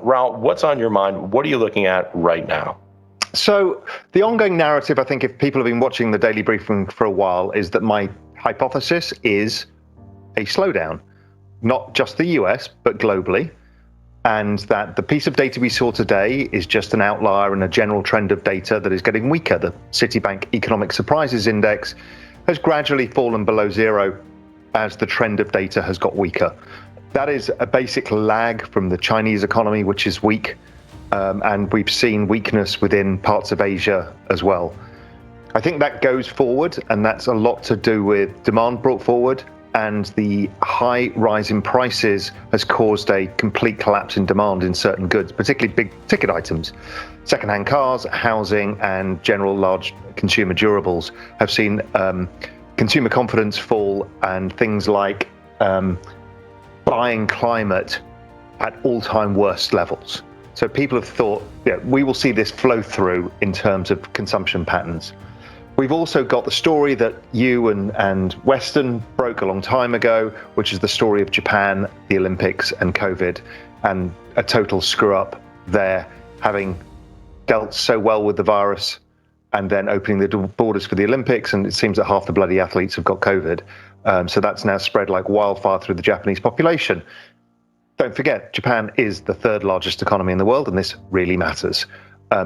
Raoul, what's on your mind? What are you looking at right now? So the ongoing narrative, I think if people have been watching the daily briefing for a while, is that my hypothesis is a slowdown, not just the US, but globally. And that the piece of data we saw today is just an outlier in a general trend of data that is getting weaker. The Citibank Economic Surprises Index has gradually fallen below zero as the trend of data has got weaker. That is a basic lag from the Chinese economy, which is weak. And we've seen weakness within parts of Asia as well. I think that goes forward, and that's a lot to do with demand brought forward, and the high rise in prices has caused a complete collapse in demand in certain goods, particularly big ticket items. Secondhand cars, housing, and general large consumer durables have seen consumer confidence fall, and things like buying climate at all-time worst levels. So people have thought, we will see this flow through in terms of consumption patterns. We've also got the story that you and Western broke a long time ago, which is the story of Japan, the Olympics, and COVID, and a total screw up there, having dealt so well with the virus and then opening the borders for the Olympics, and it seems that half the bloody athletes have got COVID. So that's now spread like wildfire through the Japanese population. Don't forget, Japan is the third largest economy in the world, and this really matters.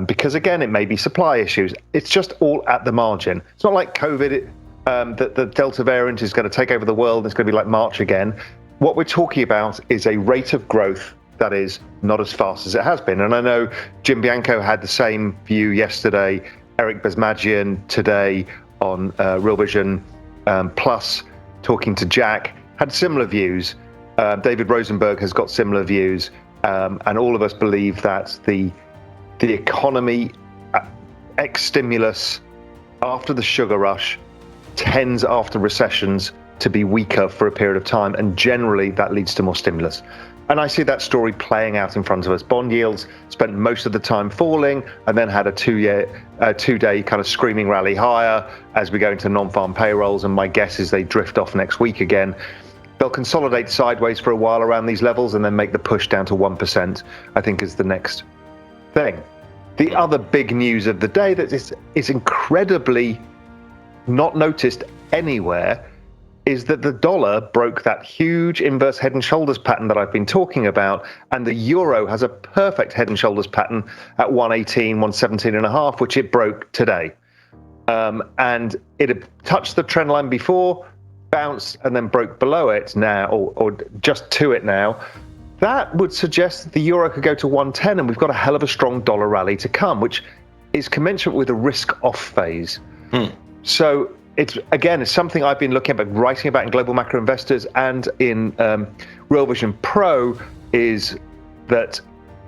Because again, it may be supply issues. It's just all at the margin. It's not like COVID, that the Delta variant is going to take over the world. It's going to be like March again. What we're talking about is a rate of growth that is not as fast as it has been. And I know Jim Bianco had the same view yesterday. Eric Besmagian today on Real Vision Plus, talking to Jack, had similar views. David Rosenberg has got similar views, and all of us believe that the economy, ex-stimulus, after the sugar rush, tends after recessions to be weaker for a period of time, and generally that leads to more stimulus. And I see that story playing out in front of us. Bond yields spent most of the time falling, and then had a two-day kind of screaming rally higher as we go into non-farm payrolls, and my guess is they drift off next week again. They'll consolidate sideways for a while around these levels and then make the push down to 1%, I think, is the next thing. The other big news of the day that is incredibly not noticed anywhere is that the dollar broke that huge inverse head and shoulders pattern that I've been talking about, and the euro has a perfect head and shoulders pattern at 118, 117.5, which it broke today. And it had touched the trend line before, bounced, and then broke below it now, or just to it now. That would suggest that the euro could go to 110, and we've got a hell of a strong dollar rally to come, which is commensurate with a risk-off phase. So it's something I've been looking at, writing about in Global Macro Investors and in Real Vision Pro, is that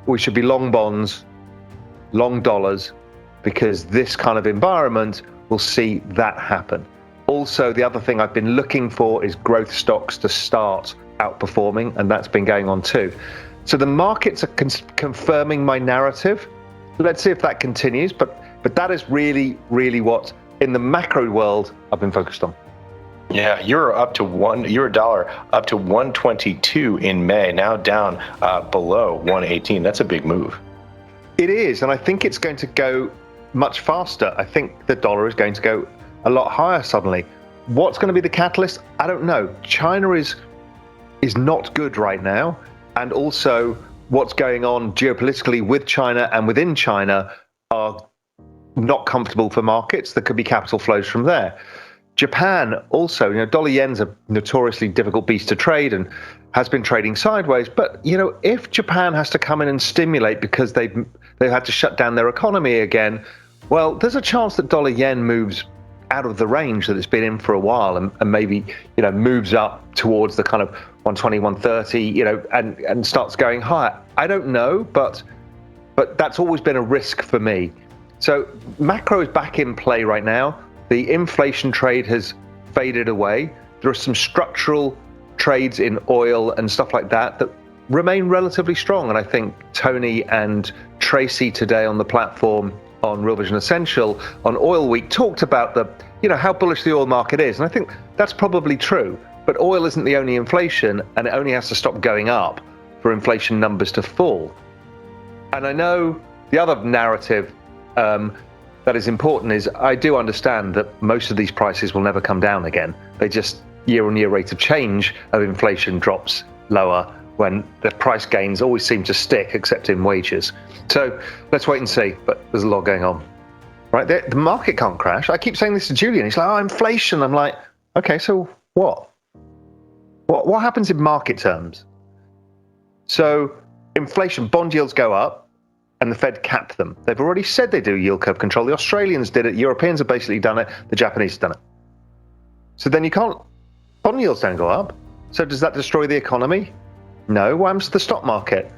we should be long bonds, long dollars, because this kind of environment will see that happen. Also, the other thing I've been looking for is growth stocks to start outperforming, and that's been going on too. So the markets are confirming my narrative. Let's see if that continues, but that is really, really what, in the macro world, I've been focused on. Yeah, you're a dollar up to 122 in May, now down below 118. That's a big move. It is, and I think it's going to go much faster. I think the dollar is going to go a lot higher suddenly. What's going to be the catalyst? I don't know. China is not good right now, and also what's going on geopolitically with China and within China are not comfortable for markets. There could be capital flows from there. Japan also, dollar yen's a notoriously difficult beast to trade and has been trading sideways. But if Japan has to come in and stimulate because they've had to shut down their economy again, well, there's a chance that dollar yen moves out of the range that it's been in for a while, and maybe moves up towards the kind of 120, 130, and starts going higher. I don't know, but that's always been a risk for me. So macro is back in play right now. The inflation trade has faded away. There are some structural trades in oil and stuff like that remain relatively strong. And I think Tony and Tracy today on the platform on Real Vision Essential on Oil Week talked about how bullish the oil market is. And I think that's probably true. But oil isn't the only inflation, and it only has to stop going up for inflation numbers to fall. And I know the other narrative that is important is I do understand that most of these prices will never come down again. They just year-on-year rate of change of inflation drops lower when the price gains always seem to stick, except in wages. So let's wait and see, but there's a lot going on. Right, the market can't crash. I keep saying this to Julian. He's like, oh, inflation. I'm like, okay, so what? What happens in market terms? So inflation, bond yields go up, and the Fed capped them. They've already said they do yield curve control. The Australians did it. Europeans have basically done it. The Japanese have done it. So then bond yields don't go up. So does that destroy the economy? No. What happens to the stock market?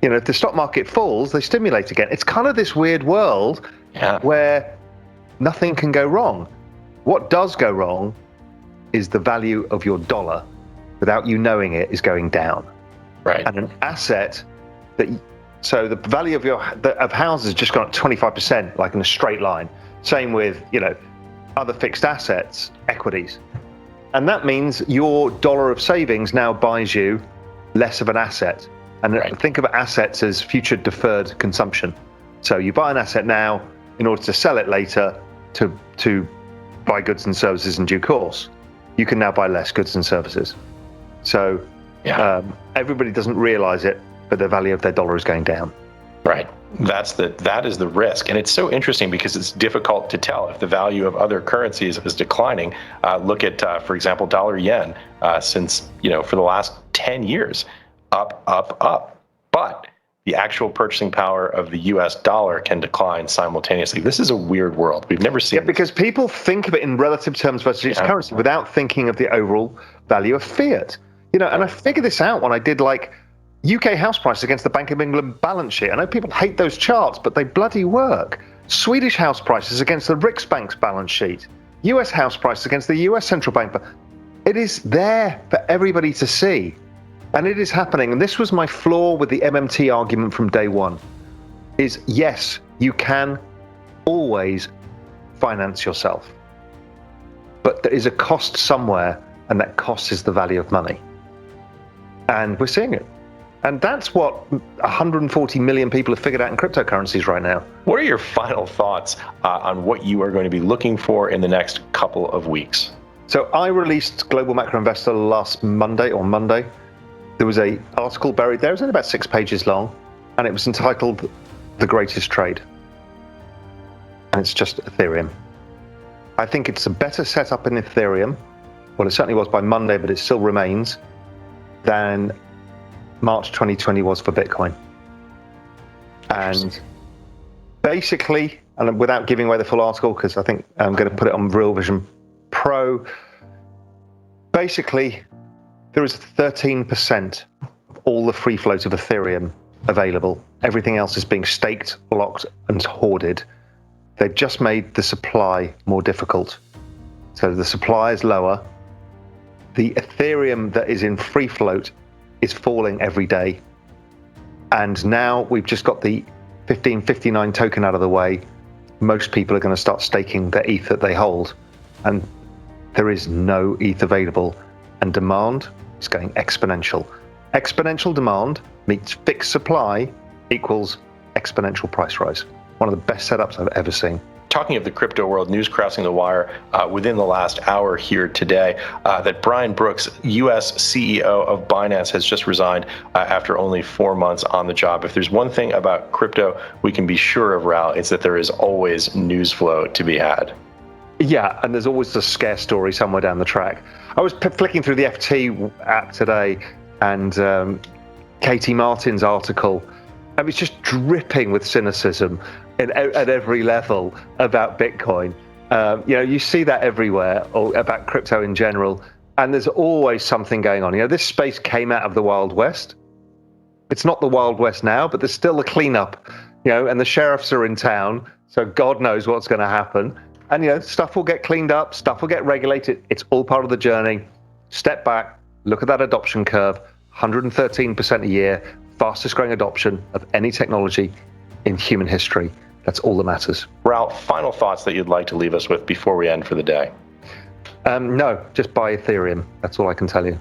If the stock market falls, they stimulate again. It's kind of this weird world where nothing can go wrong. What does go wrong is the value of your dollar, without you knowing it, is going down. Right. And an asset so the value of houses has just gone up 25%, like in a straight line. Same with, other fixed assets, equities. And that means your dollar of savings now buys you less of an asset. And think of assets as future deferred consumption. So you buy an asset now in order to sell it later to buy goods and services in due course. You can now buy less goods and services. So everybody doesn't realize it, but the value of their dollar is going down. Right. That is the risk. And it's so interesting because it's difficult to tell if the value of other currencies is declining. Look at, for example, dollar yen, since, for the last 10 years, up. But the actual purchasing power of the US dollar can decline simultaneously. This is a weird world. We've never seen because people think of it in relative terms versus its currency without thinking of the overall value of fiat. And I figured this out when I did UK house prices against the Bank of England balance sheet. I know people hate those charts, but they bloody work. Swedish house prices against the Riksbank's balance sheet. US house prices against the US central bank. It is there for everybody to see. And it is happening. And this was my flaw with the MMT argument from day one, is yes, you can always finance yourself. But there is a cost somewhere, and that cost is the value of money. And we're seeing it. And that's what 140 million people have figured out in cryptocurrencies right now. What are your final thoughts on what you are going to be looking for in the next couple of weeks? So I released Global Macro Investor last Monday. There was an article buried there. It was only about 6 pages long, and it was entitled The Greatest Trade. And it's just Ethereum. I think it's a better setup in Ethereum. Well, it certainly was by Monday, but it still remains, than March 2020 was for Bitcoin. And basically, and without giving away the full article, because I think I'm going to put it on Real Vision Pro, basically, there is 13% of all the free float of Ethereum available. Everything else is being staked, blocked, and hoarded. They've just made the supply more difficult. So the supply is lower. The Ethereum that is in free float is falling every day. And now we've just got the 1559 token out of the way. Most people are going to start staking the ETH that they hold. And there is no ETH available. And demand is going exponential. Exponential demand meets fixed supply equals exponential price rise. One of the best setups I've ever seen. Talking of the crypto world, news crossing the wire within the last hour here today that Brian Brooks, U.S. CEO of Binance, has just resigned after only 4 months on the job. If there's one thing about crypto we can be sure of, Raoul, it's that there is always news flow to be had. Yeah, and there's always a scare story somewhere down the track. I was flicking through the FT app today, and Katie Martin's article, and it's just dripping with cynicism at every level about Bitcoin. You see that everywhere, or about crypto in general, and there's always something going on. This space came out of the Wild West. It's not the Wild West now, but there's still a cleanup, and the sheriffs are in town, so God knows what's going to happen. And, stuff will get cleaned up, stuff will get regulated. It's all part of the journey. Step back, look at that adoption curve, 113% a year, fastest growing adoption of any technology in human history. That's all that matters. Raoul, final thoughts that you'd like to leave us with before we end for the day? No, just buy Ethereum. That's all I can tell you.